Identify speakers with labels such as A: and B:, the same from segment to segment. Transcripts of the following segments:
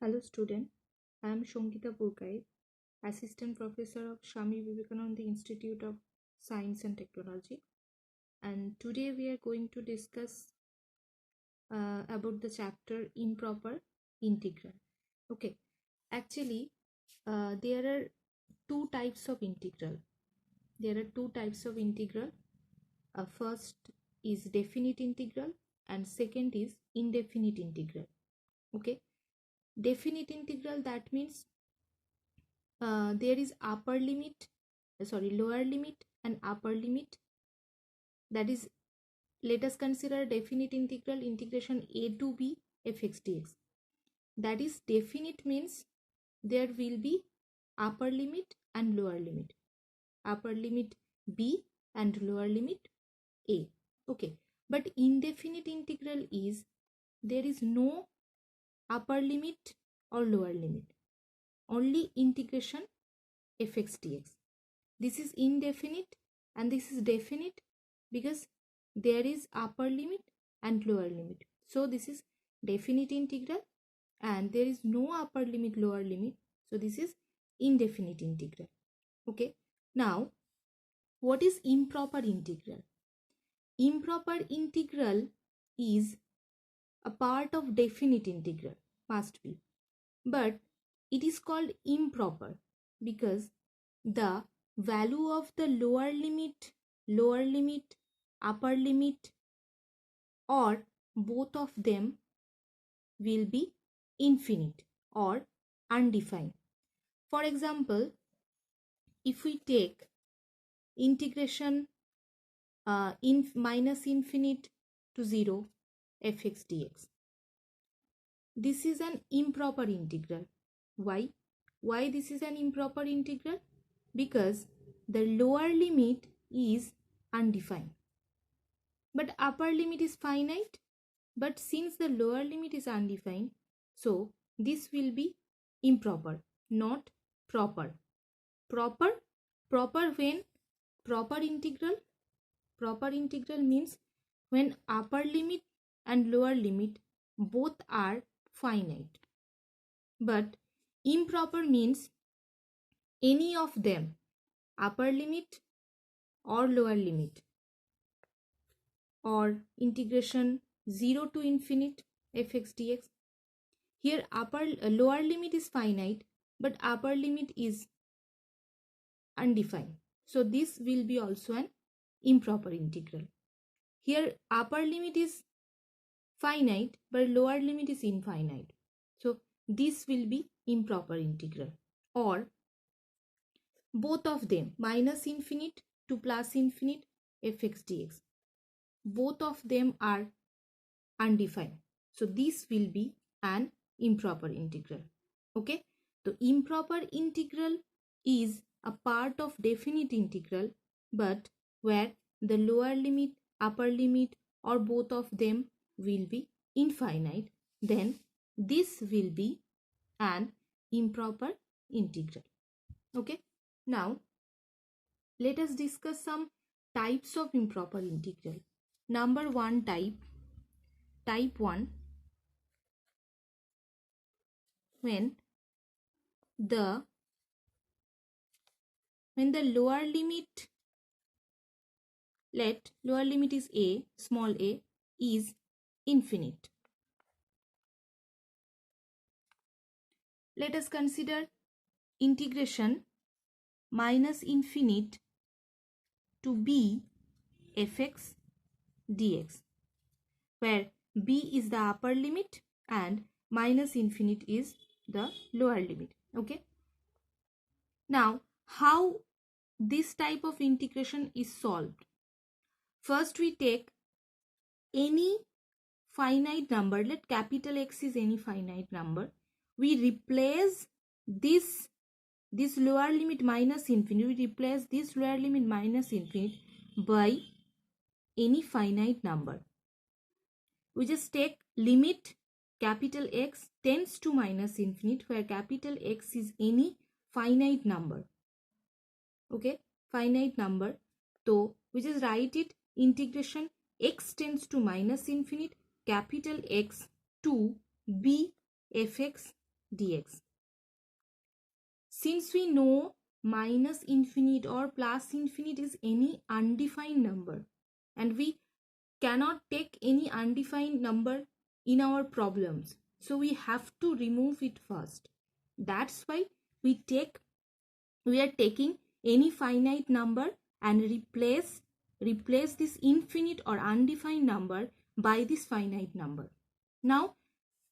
A: Hello student, I am Shongita Purkai, Assistant Professor of Swami Vivekananda Institute of Science and Technology, and today we are going to discuss about the chapter Improper Integral. Okay, actually there are two types of integral. First is definite integral and second is indefinite integral. Okay, definite integral, that means there is lower limit and upper limit. That is, let us consider definite integral integration a to b fx dx. That is, definite means there will be upper limit and lower limit, upper limit b and lower limit a. Okay, but indefinite integral is there is no upper limit or lower limit, only integration fx dx. This is indefinite and this is definite because there is upper limit and lower limit. So this is definite integral and there is no upper limit, lower limit. So this is indefinite integral. Okay. Now, what is improper integral? Improper integral is a part of definite integral, must be. But it is called improper because the value of the lower limit, upper limit, or both of them will be infinite or undefined. For example, if we take integration minus infinite to 0 fx dx, this is an improper integral. Why? Why this is an improper integral? Because the lower limit is undefined but upper limit is finite. But since the lower limit is undefined, so this will be improper, not proper. Proper when proper integral means when upper limit and lower limit both are finite. But improper means any of them, upper limit or lower limit, or integration 0 to infinite fx dx. Here lower limit is finite but upper limit is undefined. So this will be also an improper integral. Here upper limit is finite but lower limit is infinite. So this will be improper integral. Or both of them, minus infinite to plus infinite fx dx, both of them are undefined. So this will be an improper integral. Okay, so improper integral is a part of definite integral, but where the lower limit, upper limit, or both of them will be infinite, then this will be an improper integral. Okay, now let us discuss some types of improper integral. Number one type 1, when the lower limit, let lower limit is a, small a, is infinite. Let us consider integration minus infinite to b fx dx, where b is the upper limit and minus infinite is the lower limit. Okay, now how this type of integration is solved? First we take any finite number, let capital X is any finite number. We replace this lower limit minus infinite, we replace this lower limit minus infinite by any finite number. We just take limit capital X tends to minus infinite, where capital X is any finite number. Okay, finite number. So we just write it integration x tends to minus infinite capital X to b fx dx. Since we know minus infinite or plus infinite is any undefined number, and we cannot take any undefined number in our problems, so we have to remove it first. That's why we are taking any finite number and replace this infinite or undefined number by this finite number. Now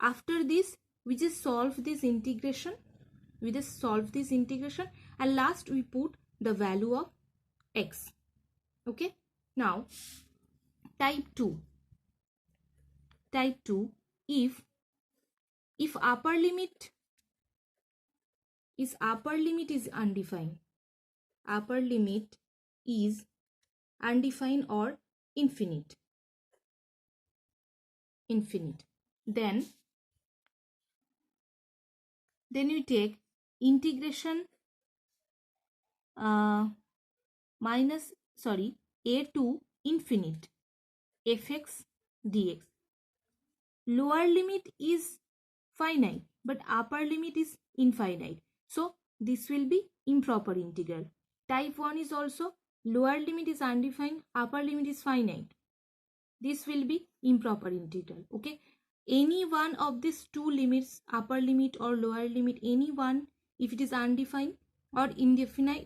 A: after this, we just solve this integration. And last we put the value of x. Okay. Now type 2, if upper limit is undefined, or infinite, then we take integration a to infinite fx dx. Lower limit is finite but upper limit is infinite, so this will be improper integral. Type 1 is also lower limit is undefined, upper limit is finite. This will be improper integral. Okay, any one of these two limits, upper limit or lower limit, any one, if it is undefined or indefinite,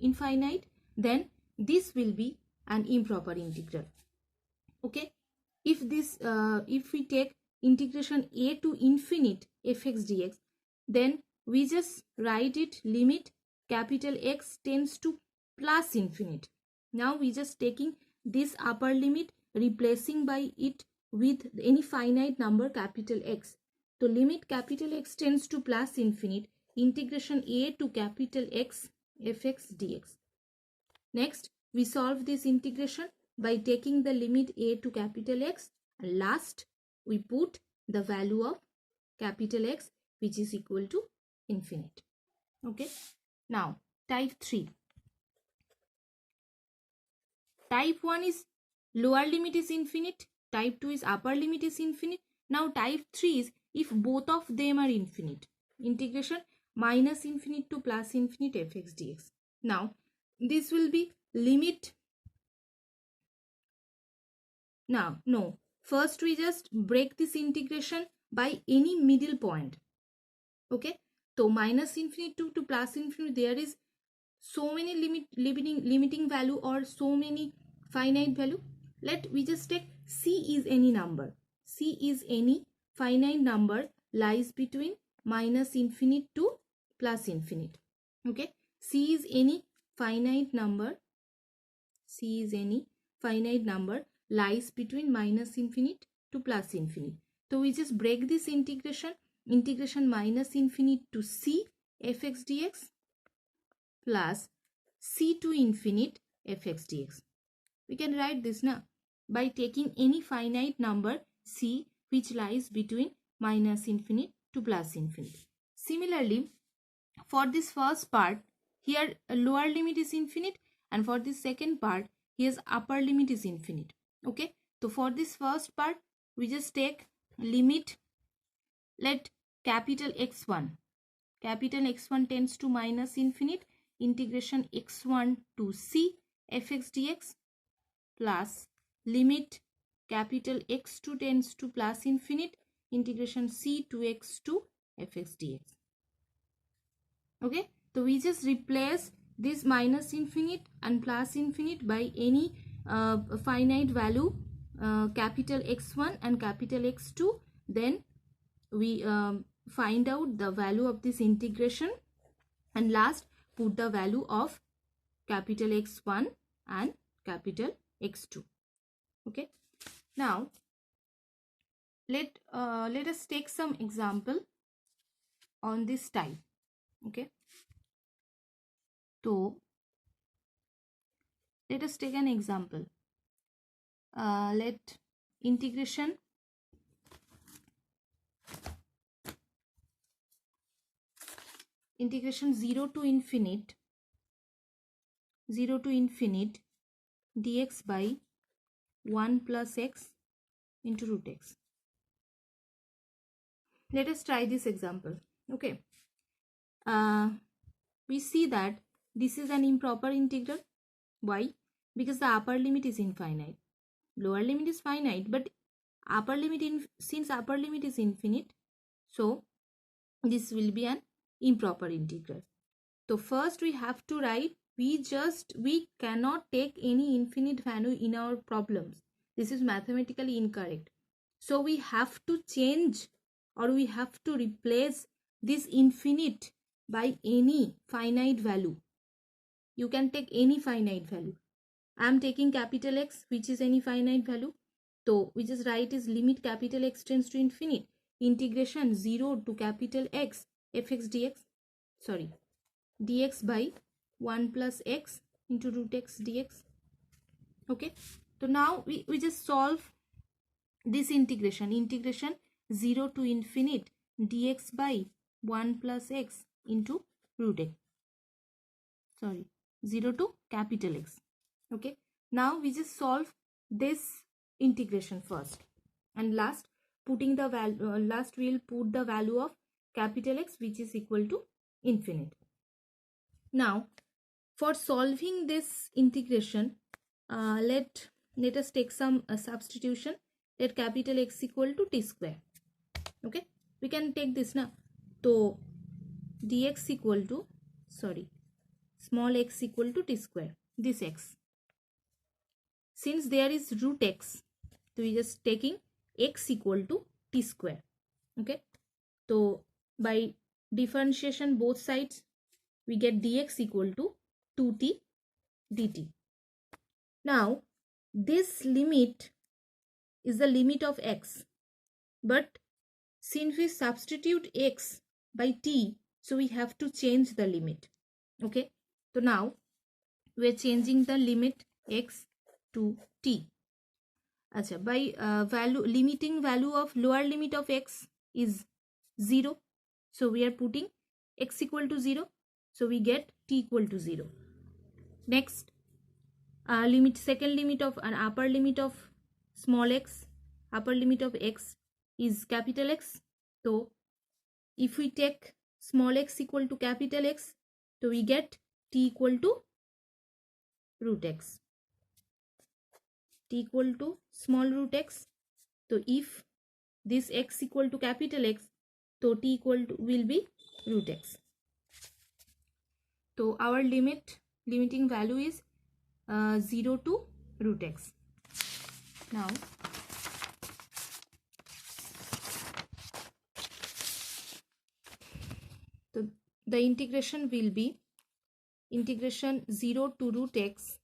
A: infinite, then this will be an improper integral. Okay, if we take integration a to infinite fx dx, then we just write it limit capital X tends to plus infinite. Now we just taking this upper limit, replacing by it with any finite number capital X. So limit capital X tends to plus infinite, integration a to capital X fx dx. Next we solve this integration by taking the limit a to capital X, and last we put the value of capital X, which is equal to infinite. Okay. Now type 3. Type 1 is lower limit is infinite, type 2 is upper limit is infinite. Now type 3 is if both of them are infinite, integration minus infinite to plus infinite fx dx. Now this will be limit. Now no, first we just break this integration by any middle point. Okay, so minus infinite to plus infinite, there is so many limiting value or so many finite value. Let we just take c is any number. C is any finite number lies between minus infinite to plus infinite. Okay, c is any finite number. C is any finite number lies between minus infinite to plus infinite. So we just break this integration minus infinite to c fx dx plus c to infinite fx dx. We can write this now by taking any finite number c which lies between minus infinite to plus infinite. Similarly, for this first part, here lower limit is infinite, and for this second part, here's upper limit is infinite. Okay, so for this first part, we just take limit, let capital X1 tends to minus infinite, integration x1 to c fx dx plus limit capital X2 tends to plus infinite, integration c to x2 fx dx. Okay, so we just replace this minus infinite and plus infinite by any finite value, capital X1 and capital X2. Then we find out the value of this integration, and last put the value of capital X1 and capital X2. Okay, now let us take some example on this type. Okay, so let us take an example. Let integration integration 0 to infinite dx by 1 plus x into root x. let us try this example. Okay, we see that this is an improper integral. Why? Because the upper limit is infinite, lower limit is finite, but upper limit since upper limit is infinite, so this will be an improper integral. So first we have to write, we cannot take any infinite value in our problems. This is mathematically incorrect. So we have to change, or we have to replace this infinite by any finite value. You can take any finite value. I am taking capital X, which is any finite value. So we just write is limit capital X tends to infinite, integration 0 to capital X fx dx, sorry, dx by 1 plus x into root x dx. Okay, so now we just solve this integration 0 to infinite dx by 1 plus x into root x, sorry, 0 to capital X. Okay, now we just solve this integration first, and last we'll put the value of capital X, which is equal to infinite. Now for solving this integration, let us take some substitution. Let capital X equal to t square. Okay, we can take this now. So dx equal to, sorry, small x equal to t square, this x. Since there is root x, so we just taking x equal to t square. Okay, so by differentiation both sides, we get dx equal to 2t dt. Now this limit is the limit of x, but since we substitute x by t, so we have to change the limit. Okay, so now we are changing the limit x to t. Achha, by limiting value of lower limit of x is 0, so we are putting x equal to 0, so we get t equal to 0. Next, second limit of an upper limit of small x, upper limit of x is capital X. So if we take small x equal to capital X, so we get t equal to root x, t equal to small root x. So if this x equal to capital X, so t equal to will be root x. So our limiting value is 0 to root x. Now so the integration will be integration 0 to root x.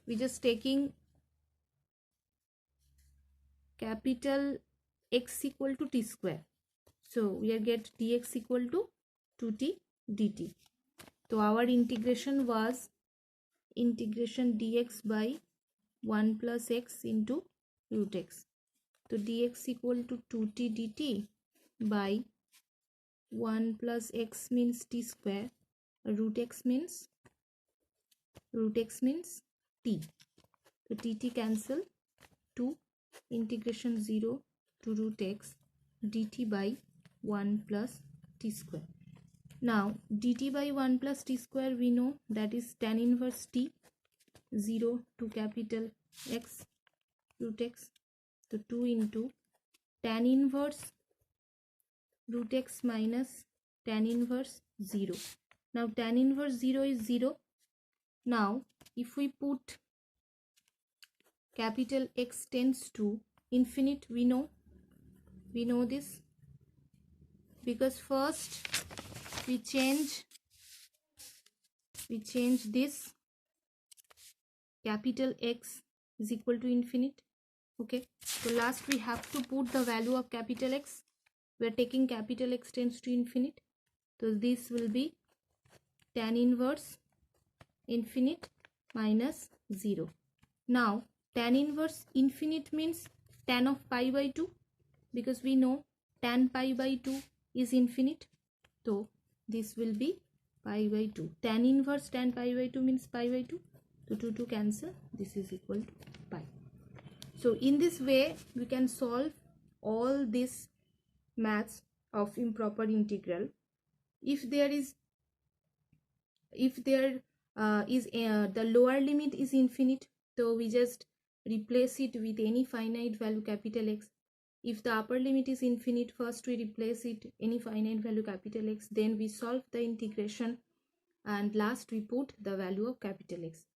A: We just taking capital X equal to t square, so we are get dx equal to 2t dt. So our integration was integration dx by 1 plus x into root x. So dx equal to 2t dt by 1 plus x means t square, root x means t. So dt cancel, 2 integration 0 to root x dt by 1 plus t square. Now dt by 1 plus t square we know that is tan inverse t, 0 to capital X root x. So 2 into tan inverse root x minus tan inverse 0. Now tan inverse 0 is 0. Now if we put capital X tends to infinite, we know this, because first we change this capital X is equal to infinite. Okay, so last we have to put the value of capital X. We are taking capital X tends to infinite, so this will be tan inverse infinite minus 0. Now tan inverse infinite means tan of pi by 2, because we know tan pi by 2 is infinite, so this will be pi by 2. Tan inverse tan pi by 2 means pi by 2, so 2 cancel, this is equal to pi. So in this way we can solve all this maths of improper integral. If there is the lower limit is infinite, so we just replace it with any finite value capital X. If the upper limit is infinite, first we replace it any finite value capital X, then we solve the integration, and last we put the value of capital X.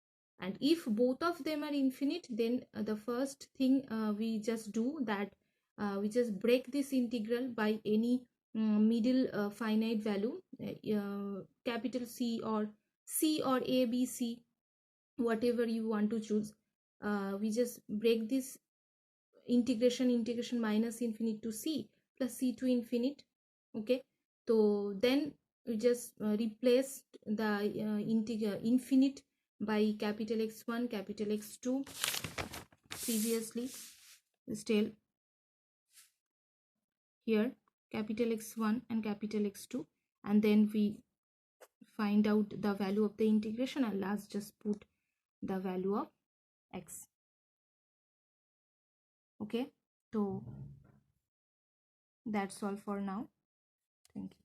A: And if both of them are infinite, then the first thing we just do that we just break this integral by any middle finite value, capital C or A, B, C, whatever you want to choose. We just break this integration minus infinite to C plus C to infinite. Okay, so then we just replace the infinite by capital X1, capital X2 previously. Still here capital X1 and capital X2, and then we find out the value of the integration, and last just put the value of X. Okay, so that's all for now. Thank you.